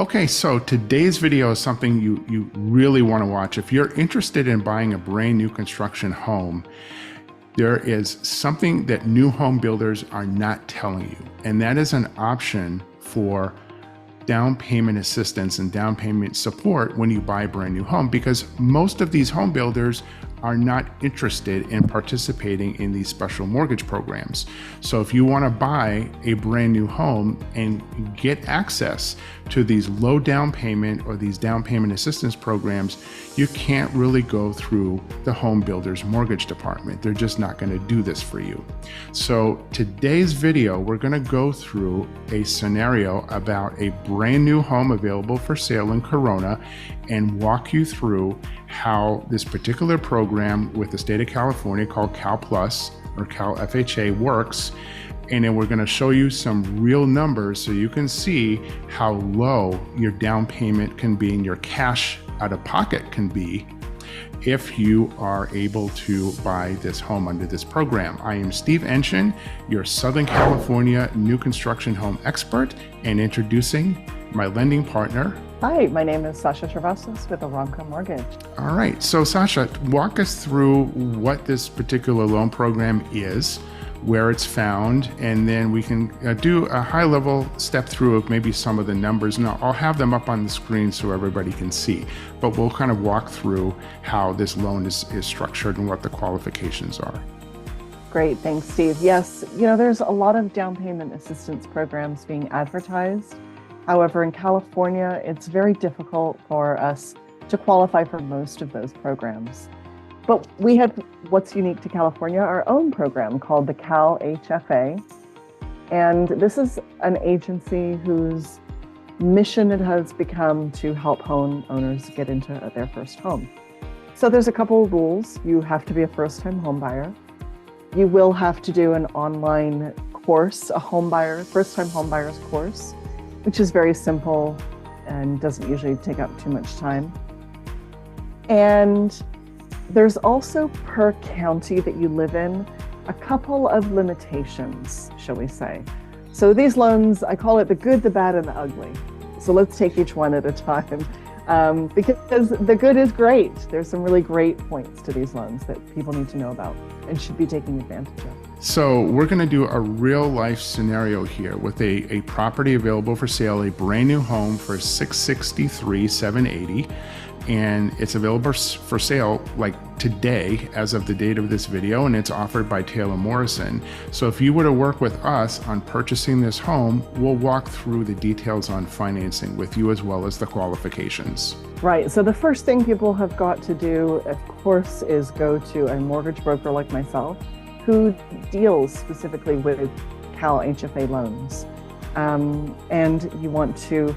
Okay, so today's video is something you really want to watch. If you're interested in buying a brand new construction home, there is something that new home builders are not telling you, and that is an option for down payment assistance and down payment support when you buy a brand new home, because most of these home builders are not interested in participating in these special mortgage programs. So if you want to buy a brand new home and get access to these low down payment or these down payment assistance programs, you can't really go through the home builder's mortgage department. They're just not going to do this for you. So today's video, we're going to go through a scenario about a brand new home available for sale in Corona and walk you through how this particular program with the state of California called Cal Plus or Cal FHA works. And then we're going to show you some real numbers so you can see how low your down payment can be and your cash out of pocket can be if you are able to buy this home under this program. I am Steve Enshin, your Southern California new construction home expert, and introducing my lending partner. Hi, my name is Sasha Travassos with Aramco Mortgage. All right, so Sasha, walk us through what this particular loan program is, where it's found, and then we can do a high-level step through of maybe some of the numbers. Now, I'll have them up on the screen so everybody can see, but we'll kind of walk through how this loan is structured and what the qualifications are. Great, thanks, Steve. Yes, there's a lot of down payment assistance programs being advertised. However, in California, it's very difficult for us to qualify for most of those programs. But we have what's unique to California, our own program called the Cal HFA. And this is an agency whose mission it has become to help home owners get into their first home. So there's a couple of rules. You have to be a first-time home buyer. You will have to do an online course, a first-time home buyers course, which is very simple and doesn't usually take up too much time. And there's also, per county that you live in, a couple of limitations, shall we say. So these loans, I call it the good, the bad, and the ugly. So let's take each one at a time, because the good is great. There's some really great points to these loans that people need to know about and should be taking advantage of. So we're going to do a real life scenario here with a property available for sale, a brand new home for $663,780, and it's available for sale like today as of the date of this video, and it's offered by Taylor Morrison. So if you were to work with us on purchasing this home, we'll walk through the details on financing with you as well as the qualifications. Right. So the first thing people have got to do, of course, is go to a mortgage broker like myself, who deals specifically with Cal HFA loans. And you want to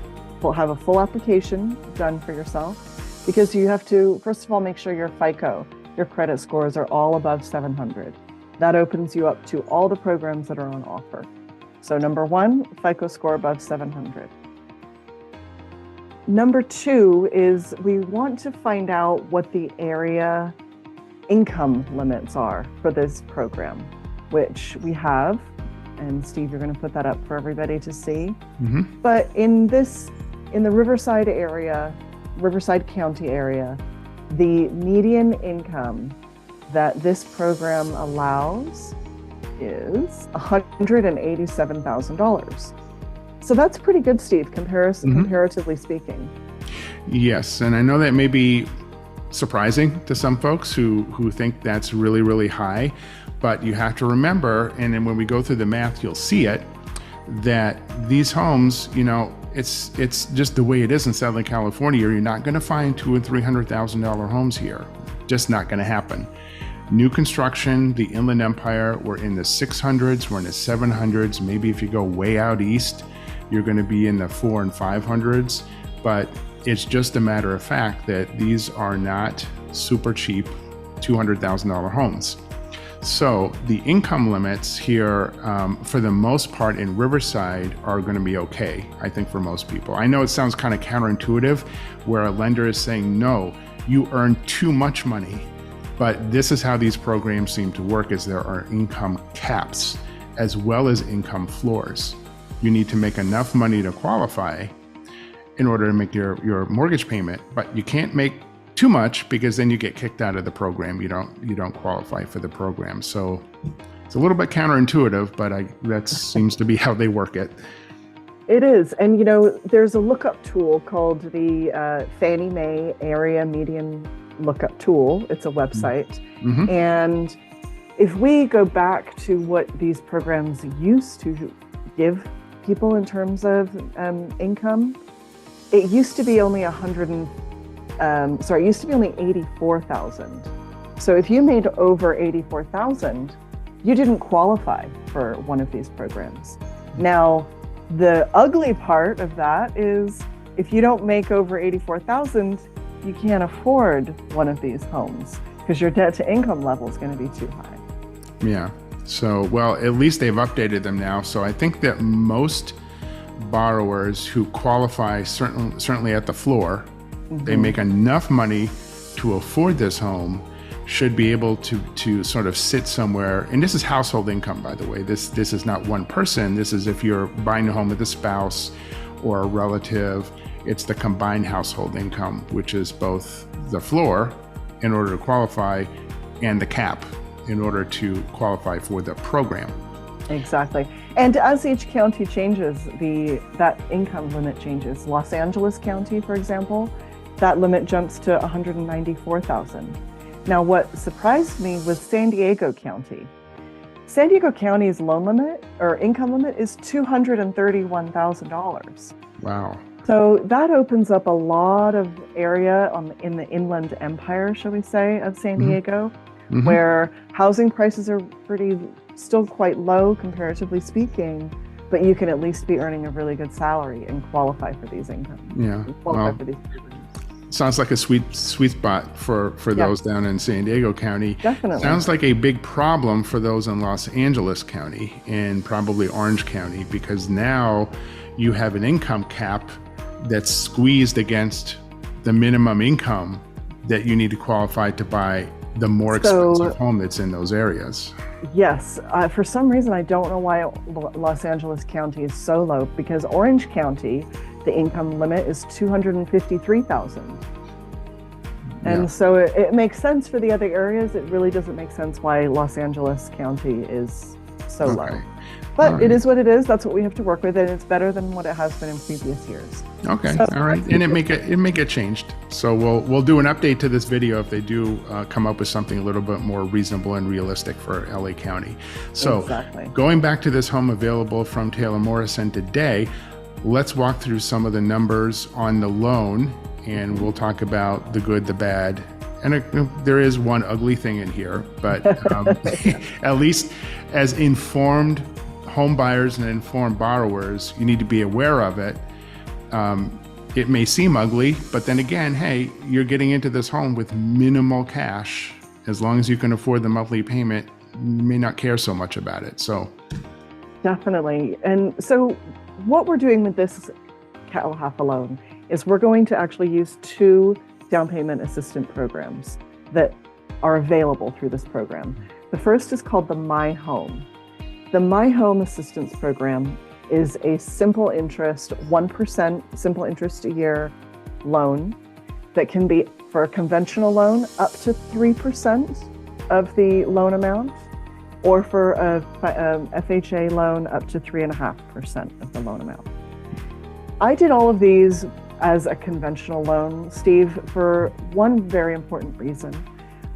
have a full application done for yourself, because you have to, first of all, make sure your FICO, your credit scores are all above 700. That opens you up to all the programs that are on offer. So number one, FICO score above 700. Number two is we want to find out what the area income limits are for this program, which we have. And Steve, you're going to put that up for everybody to see. Mm-hmm. But in the Riverside County area, the median income that this program allows is $187,000. So that's pretty good, Steve, comparatively speaking. Yes, and I know that may be surprising to some folks who think that's really, really high, but you have to remember, and then when we go through the math, you'll see it, that these homes, it's just the way it is in Southern California. You're not going to find $200,000 and $300,000 homes here. Just not going to happen. New construction, the Inland Empire, we're in the 600s, we're in the 700s. Maybe if you go way out east, you're going to be in the 400s and 500s. But it's just a matter of fact that these are not super cheap $200,000 homes. So the income limits here, for the most part in Riverside, are going to be okay, I think, for most people. I know it sounds kind of counterintuitive, where a lender is saying, no, you earn too much money. But this is how these programs seem to work, is there are income caps as well as income floors. You need to make enough money to qualify, in order to make your mortgage payment, but you can't make too much because then you get kicked out of the program. You don't qualify for the program. So it's a little bit counterintuitive, but that seems to be how they work it. It is. And, there's a lookup tool called the Fannie Mae Area Median Lookup Tool. It's a website. Mm-hmm. And if we go back to what these programs used to give people in terms of income, it used to be only it used to be only 84,000. So if you made over 84,000, you didn't qualify for one of these programs. Now, the ugly part of that is if you don't make over 84,000, you can't afford one of these homes because your debt to income level is going to be too high. Yeah. So, well, at least they've updated them now. So I think that most borrowers who qualify certainly at the floor, mm-hmm. they make enough money to afford this home, should be able to sort of sit somewhere. And this is household income, by the way. This is not one person. This is if you're buying a home with a spouse or a relative. It's the combined household income, which is both the floor in order to qualify and the cap in order to qualify for the program. Exactly. And as each county changes, that income limit changes. Los Angeles County, for example, that limit jumps to 194,000. Now, what surprised me was San Diego County. San Diego County's loan limit or income limit is $231,000. Wow. So that opens up a lot of area in the Inland Empire, shall we say, of San Diego, mm-hmm. where housing prices are still quite low, comparatively speaking, but you can at least be earning a really good salary and qualify for these incomes. Yeah. For these programs. Sounds like a sweet spot for those down in San Diego County. Definitely. Sounds like a big problem for those in Los Angeles County and probably Orange County, because now you have an income cap that's squeezed against the minimum income that you need to qualify to buy the more expensive home that's in those areas. Yes. For some reason, I don't know why Los Angeles County is so low, because Orange County, the income limit is $253,000. And so it makes sense for the other areas. It really doesn't make sense why Los Angeles County is so low. But it is what it is. That's what we have to work with, and it's better than what it has been in previous years. Okay, so, all right, and it may get changed. So we'll do an update to this video if they do come up with something a little bit more reasonable and realistic for LA County. So exactly. Going back to this home available from Taylor Morrison today, let's walk through some of the numbers on the loan, and we'll talk about the good, the bad, and there is one ugly thing in here, but at least as informed home buyers and informed borrowers, you need to be aware of it. It may seem ugly, but then again, hey, you're getting into this home with minimal cash. As long as you can afford the monthly payment, you may not care so much about it. So definitely. And so what we're doing with this CalHalf loan is we're going to actually use 2 down payment assistance programs that are available through this program. The first is called the My Home. The My Home Assistance Program is a simple interest, 1% simple interest a year loan that can be for a conventional loan up to 3% of the loan amount, or for a FHA loan up to 3.5% of the loan amount. I did all of these as a conventional loan, Steve, for one very important reason.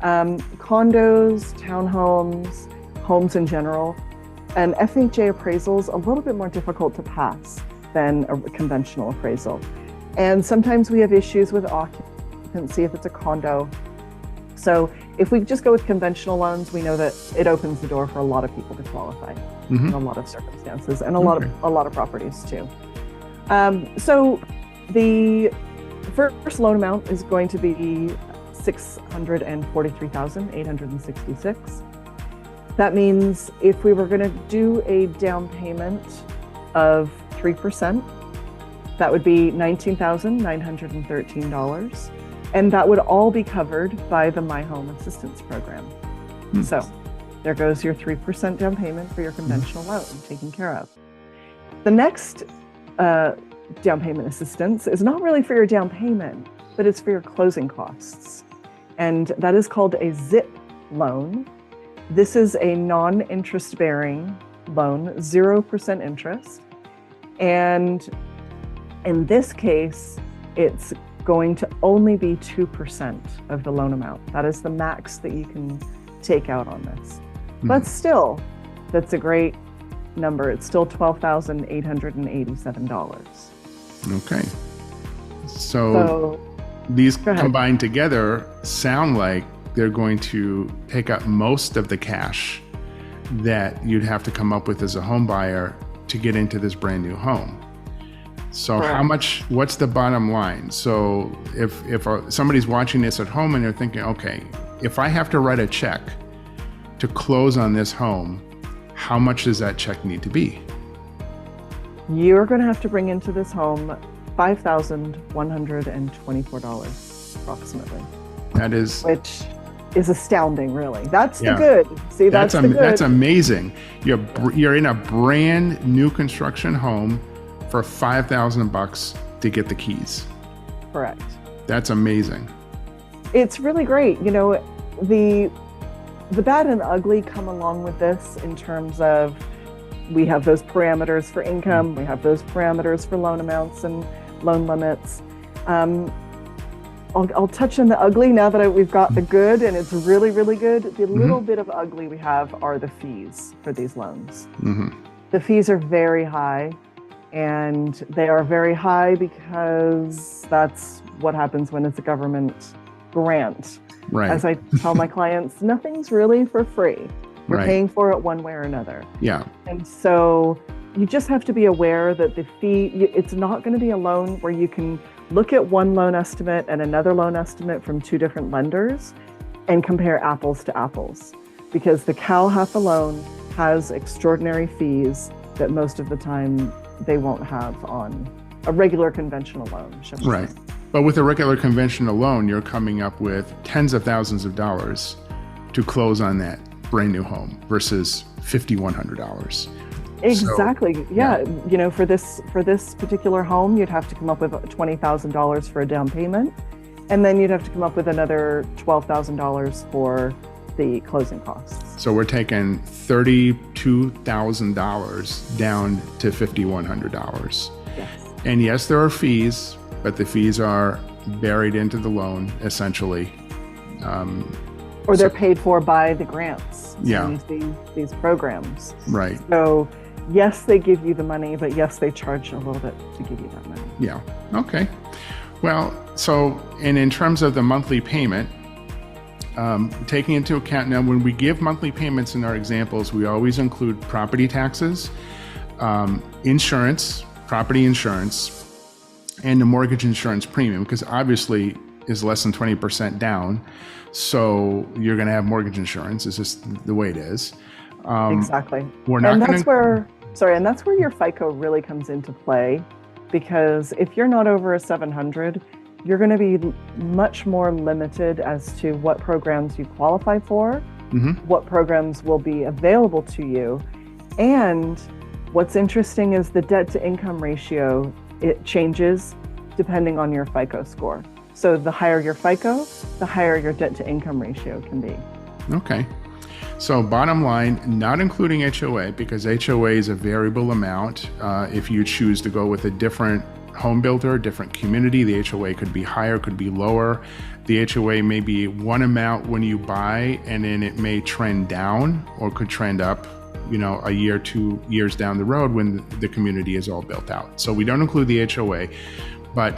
Condos, townhomes, homes in general, an FHA appraisal is a little bit more difficult to pass than a conventional appraisal. And sometimes we have issues with occupancy if it's a condo. So if we just go with conventional loans, we know that it opens the door for a lot of people to qualify in a lot of circumstances, and a lot of properties too. So the first loan amount is going to be $643,866. That means if we were going to do a down payment of 3%, that would be $19,913. And that would all be covered by the My Home Assistance Program. So there goes your 3% down payment for your conventional loan taken care of. The next down payment assistance is not really for your down payment, but it's for your closing costs. And that is called a ZIP loan. This is a non-interest bearing loan, 0% interest. And in this case, it's going to only be 2% of the loan amount. That is the max that you can take out on this. But still, that's a great number. It's still $12,887. Okay. So these combined together sound like they're going to take up most of the cash that you'd have to come up with as a home buyer to get into this brand new home. So how much, what's the bottom line? So if somebody's watching this at home and they're thinking, okay, if I have to write a check to close on this home, how much does that check need to be? You're going to have to bring into this home $5,124 approximately. That is, which is astounding, really. That's the good. See, that's the good. That's amazing. You're in a brand new construction home for $5,000 to get the keys. Correct. That's amazing. It's really great. You know, the bad and ugly come along with this in terms of we have those parameters for income, we have those parameters for loan amounts and loan limits. I'll touch on the ugly now that we've got the good, and it's really, really good. The little bit of ugly we have are the fees for these loans. The fees are very high, and they are very high because that's what happens when it's a government grant. Right. As I tell my clients, nothing's really for free. You're paying for it one way or another. Yeah. And so you just have to be aware that the fee, it's not going to be a loan where you can look at one loan estimate and another loan estimate from two different lenders and compare apples to apples. Because the Cal HAFA loan has extraordinary fees that most of the time they won't have on a regular conventional loan. Right. But with a regular conventional loan, you're coming up with tens of thousands of dollars to close on that brand new home versus $5,100. Exactly. So, yeah. You know, for this particular home, you'd have to come up with $20,000 for a down payment, and then you'd have to come up with another $12,000 for the closing costs. So we're taking $32,000 down to $5,100. Yes. And yes, there are fees, but the fees are buried into the loan essentially. Or they're paid for by the grants. Yeah. These programs. Right. So yes, they give you the money, but yes, they charge a little bit to give you that money. Yeah. Okay. Well, so, and in terms of the monthly payment, taking into account now, when we give monthly payments in our examples, we always include property taxes, insurance, property insurance, and the mortgage insurance premium, because obviously is less than 20% down. So you're going to have mortgage insurance. It's just the way it is. Exactly. And that's where your FICO really comes into play, because if you're not over a 700, you're going to be much more limited as to what programs you qualify for, what programs will be available to you. And what's interesting is the debt to income ratio, it changes depending on your FICO score. So the higher your FICO, the higher your debt to income ratio can be. Okay. So bottom line, not including HOA, because HOA is a variable amount. If you choose to go with a different home builder, different community, the HOA could be higher, could be lower. The HOA may be one amount when you buy, and then it may trend down or could trend up, you know, a year, 2 years down the road when the community is all built out. So we don't include the HOA, but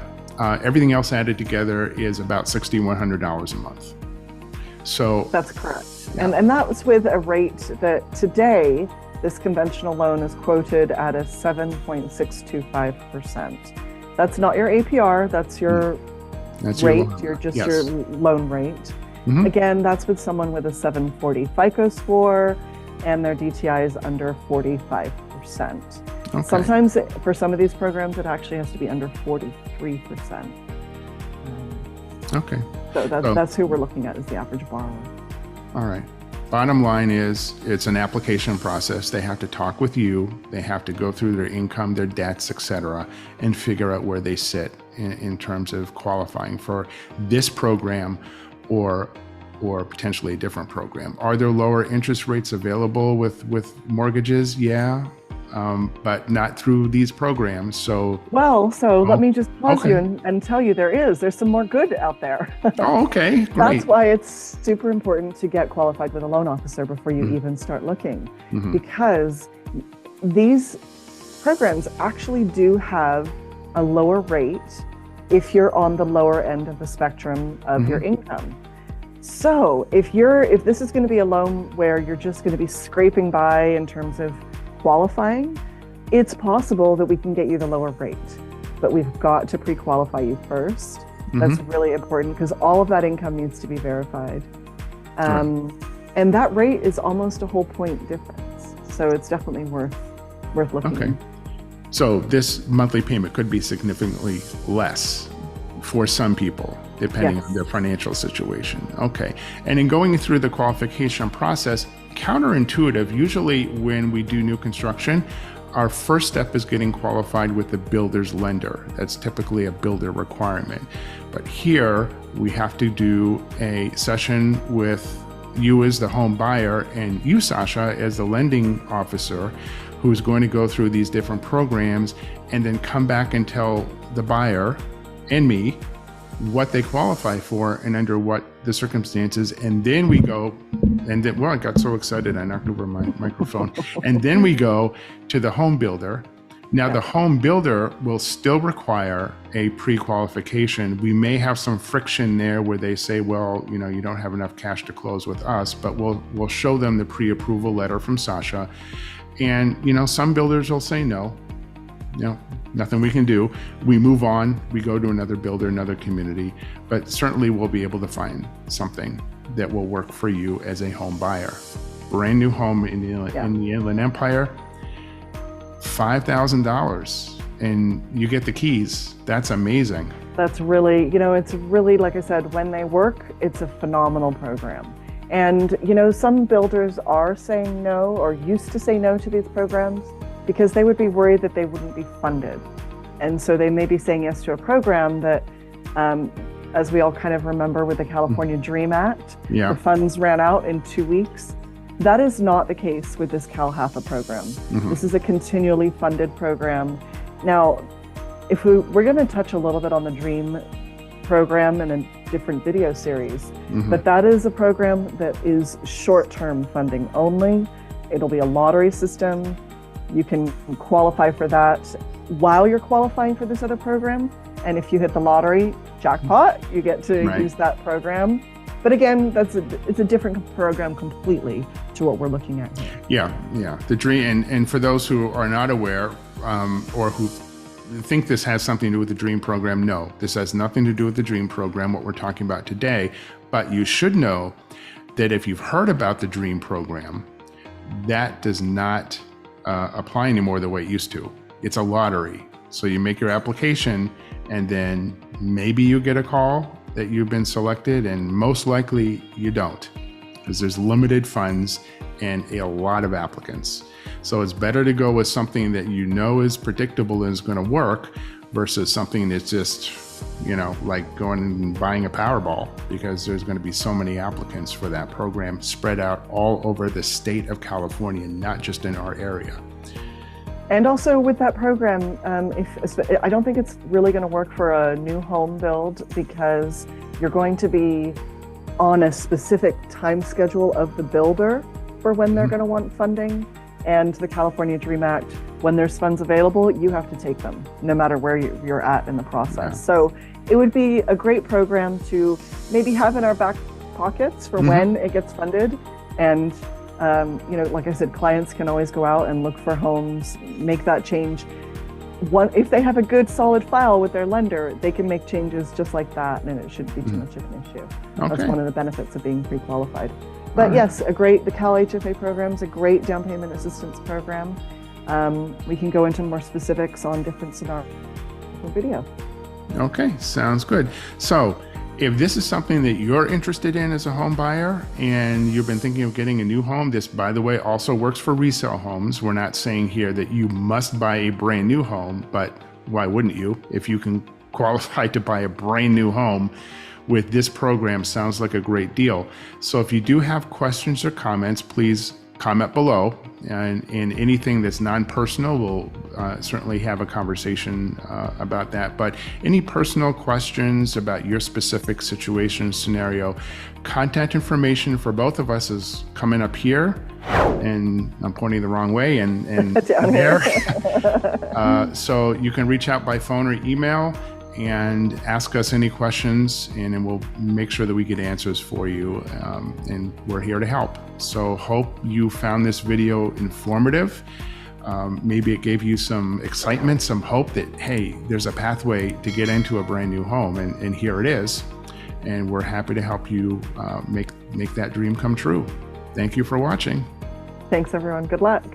everything else added together is about $6,100 a month. So that's correct. Yeah. And that was with a rate that today, this conventional loan is quoted at a 7.625%. That's not your APR, that's your rate, your loan rate. Again, that's with someone with a 740 FICO score and their DTI is under 45%. Okay. Sometimes for some of these programs, it actually has to be under 43%. Okay. So that's who we're looking at as the average borrower. All right. Bottom line is it's an application process. They have to talk with you. They have to go through their income, their debts, etc., and figure out where they sit in terms of qualifying for this program or potentially a different program. Are there lower interest rates available with mortgages? Yeah. But not through these programs. So let me just pause you and tell you there's some more good out there. Oh, okay, great. That's why it's super important to get qualified with a loan officer before you even start looking, because these programs actually do have a lower rate if you're on the lower end of the spectrum of your income. So if this is going to be a loan where you're just going to be scraping by in terms of qualifying, it's possible that we can get you the lower rate, but we've got to pre-qualify you first. That's really important because all of that income needs to be verified. And that rate is almost a whole point difference. So it's definitely worth looking Okay. in. So this monthly payment could be significantly less for some people, depending on their financial situation. Okay. And in going through the qualification process, counterintuitive, usually when we do new construction, our first step is getting qualified with the builder's lender. That's typically a builder requirement. But here we have to do a session with you as the home buyer and you, Sasha, as the lending officer, who's going to go through these different programs and then come back and tell the buyer and me what they qualify for and under what the circumstances. And then we go, I got so excited I knocked over my microphone. And then we go to the home builder. Now the home builder will still require a pre-qualification. We may have some friction there where they say, well, you don't have enough cash to close with us, but we'll show them the pre-approval letter from Sasha. And, some builders will say no. Nothing we can do. We move on, we go to another builder, another community, but certainly we'll be able to find something that will work for you as a home buyer. Brand new home in the Inland Empire, $5,000, and you get the keys. That's amazing. That's really, it's really, like I said, when they work, it's a phenomenal program. And, some builders are saying no or used to say no to these programs because they would be worried that they wouldn't be funded. And so they may be saying yes to a program that, as we all kind of remember with the California Dream Act, the funds ran out in 2 weeks. That is not the case with this CalHAFA program. This is a continually funded program. Now, if we're going to touch a little bit on the Dream program in a different video series, but that is a program that is short-term funding only. It'll be a lottery system. You can qualify for that while you're qualifying for this other program. And if you hit the lottery jackpot, you get to use that program. But again, it's a different program completely to what we're looking at here. Yeah. The Dream, and for those who are not aware or who think this has something to do with the Dream program, no, this has nothing to do with the Dream program, what we're talking about today. But you should know that if you've heard about the Dream program, that does not apply anymore the way it used to. It's a lottery. So you make your application and then maybe you get a call that you've been selected, and most likely you don't, because there's limited funds and a lot of applicants. So it's better to go with something that is predictable and is going to work versus something that's just, like going and buying a Powerball, because there's going to be so many applicants for that program spread out all over the state of California, not just in our area. And also with that program, I don't think it's really going to work for a new home build, because you're going to be on a specific time schedule of the builder for when they're going to want funding. And the California Dream Act, when there's funds available, you have to take them, no matter where you're at in the process. So it would be a great program to maybe have in our back pockets for when it gets funded. And like I said, clients can always go out and look for homes, make that change. If they have a good solid file with their lender, they can make changes just like that, and it shouldn't be too much of an issue. That's one of the benefits of being pre-qualified. But yes, the Cal HFA program is a great down payment assistance program. We can go into more specifics on different scenarios for video. Okay, sounds good. So If this is something that you're interested in as a home buyer and you've been thinking of getting a new home, this, by the way, also works for resale homes. We're not saying here that you must buy a brand new home, but why wouldn't you? If you can qualify to buy a brand new home with this program, sounds like a great deal. So if you do have questions or comments, please comment below, and anything that's non-personal, we'll certainly have a conversation about that. But any personal questions about your specific situation, scenario, contact information for both of us is coming up here, and I'm pointing the wrong way, and there. So you can reach out by phone or email and ask us any questions, and then we'll make sure that we get answers for you, and we're here to help. So hope you found this video informative. Maybe it gave you some excitement, some hope that, hey, there's a pathway to get into a brand new home, and here it is. And we're happy to help you make that dream come true. Thank you for watching. Thanks, everyone. Good luck.